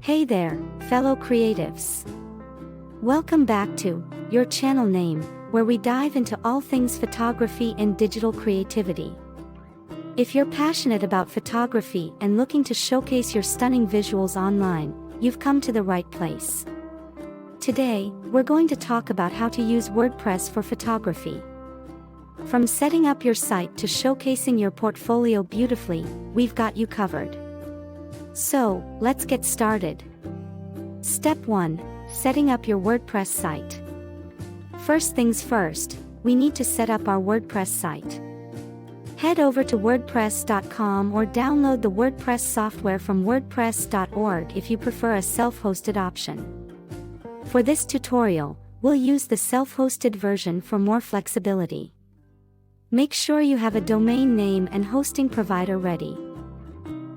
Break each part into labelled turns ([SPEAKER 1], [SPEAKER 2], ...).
[SPEAKER 1] Hey there, fellow creatives. Welcome back to your channel name, where we dive into all things photography and digital creativity. If you're passionate about photography and looking to showcase your stunning visuals online, you've come to the right place. Today, we're going to talk about how to use WordPress for photography. From setting up your site to showcasing your portfolio beautifully, we've got you covered. So, let's get started. Step 1. Setting up your WordPress site. First things first, we need to set up our WordPress site. Head over to WordPress.com or download the WordPress software from WordPress.org if you prefer a self-hosted option. For this tutorial, we'll use the self-hosted version for more flexibility. Make sure you have a domain name and hosting provider ready.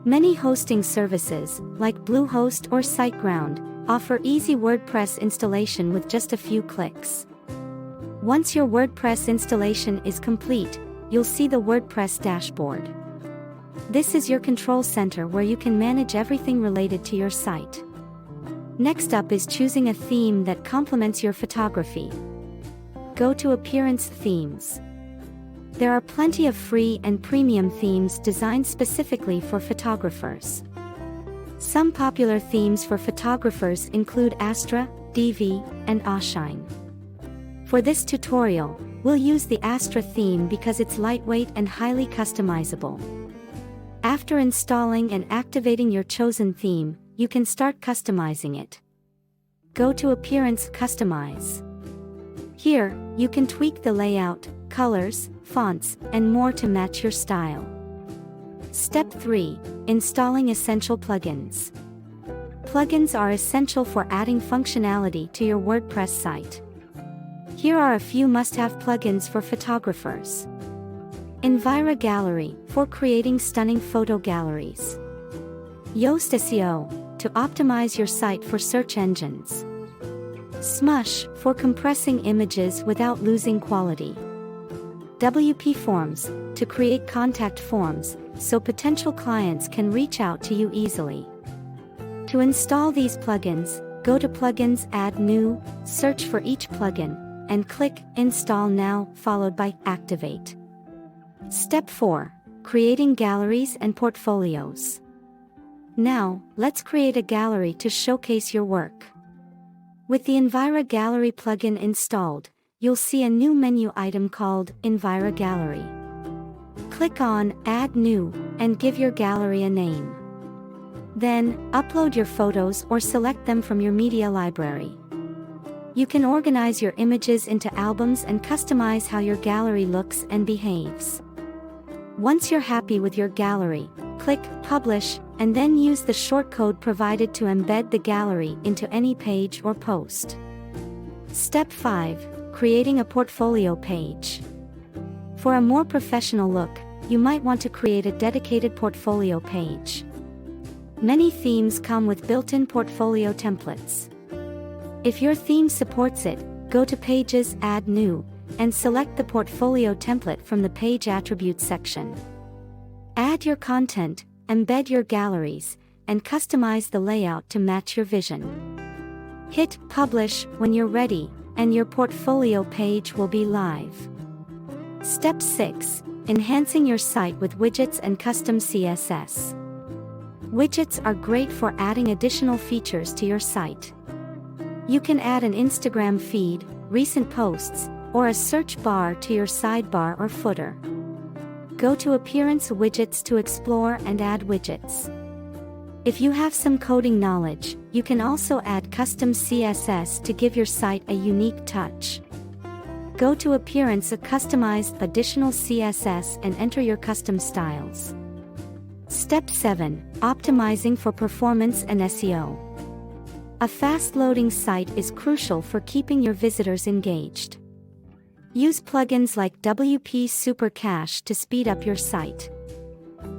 [SPEAKER 1] Many hosting services, like Bluehost or SiteGround, offer easy WordPress installation with just a few clicks. Once your WordPress installation is complete, you'll see the WordPress dashboard. This is your control center where you can manage everything related to your site. Next up is choosing a theme that complements your photography. Go to Appearance Themes. There are plenty of free and premium themes designed specifically for photographers. Some popular themes for photographers include Astra, Divi, and Ashine. For this tutorial, we'll use the Astra theme because it's lightweight and highly customizable. After installing and activating your chosen theme, you can start customizing it. Go to Appearance Customize. Here, you can tweak the layout, colors, fonts, and more to match your style. Step 3. Installing essential plugins. Plugins are essential for adding functionality to your WordPress site. Here are a few must-have plugins for photographers. Envira Gallery, for creating stunning photo galleries. Yoast SEO, to optimize your site for search engines. Smush, for compressing images without losing quality. WP Forms, to create contact forms, so potential clients can reach out to you easily. To install these plugins, go to Plugins, Add New, search for each plugin, and click Install Now, followed by Activate. Step 4. Creating galleries and portfolios. Now, let's create a gallery to showcase your work. With the Envira Gallery plugin installed, you'll see a new menu item called Envira Gallery. Click on Add New, and give your gallery a name. Then, upload your photos or select them from your media library. You can organize your images into albums and customize how your gallery looks and behaves. Once you're happy with your gallery, click Publish, and then use the shortcode provided to embed the gallery into any page or post. Step 5. Creating a portfolio page. For a more professional look, you might want to create a dedicated portfolio page. Many themes come with built-in portfolio templates. If your theme supports it, go to Pages, Add New, and select the portfolio template from the Page Attributes section. Add your content, embed your galleries, and customize the layout to match your vision. Hit Publish when you're ready, and your portfolio page will be live. Step 6. Enhancing your site with widgets and custom CSS. Widgets are great for adding additional features to your site. You can add an Instagram feed, recent posts, or a search bar to your sidebar or footer. Go to Appearance Widgets to explore and add widgets. If you have some coding knowledge, you can also add custom CSS to give your site a unique touch. Go to Appearance, customize additional CSS, and enter your custom styles. Step 7. Optimizing for performance and SEO. A fast-loading site is crucial for keeping your visitors engaged. Use plugins like WP Super Cache to speed up your site.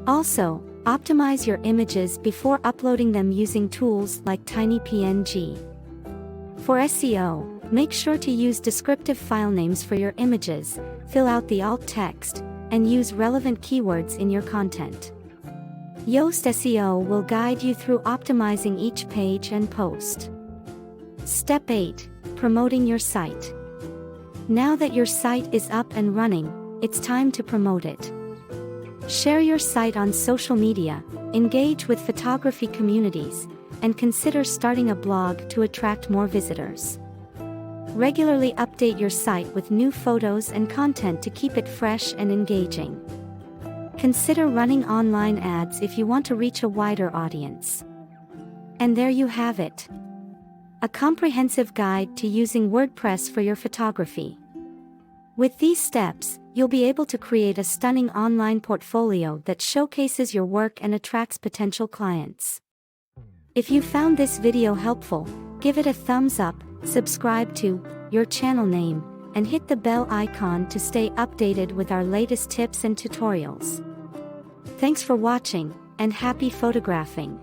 [SPEAKER 1] Also, optimize your images before uploading them using tools like TinyPNG. For SEO, make sure to use descriptive file names for your images, fill out the alt text, and use relevant keywords in your content. Yoast SEO will guide you through optimizing each page and post. Step 8. Promoting your site. Now that your site is up and running, it's time to promote it. Share your site on social media, engage with photography communities, and consider starting a blog to attract more visitors. Regularly update your site with new photos and content to keep it fresh and engaging. Consider running online ads if you want to reach a wider audience. And there you have it. A comprehensive guide to using WordPress for your photography. With these steps, you'll be able to create a stunning online portfolio that showcases your work and attracts potential clients. If you found this video helpful, give it a thumbs up, subscribe to Your Channel Name, and hit the bell icon to stay updated with our latest tips and tutorials. Thanks for watching, and happy photographing!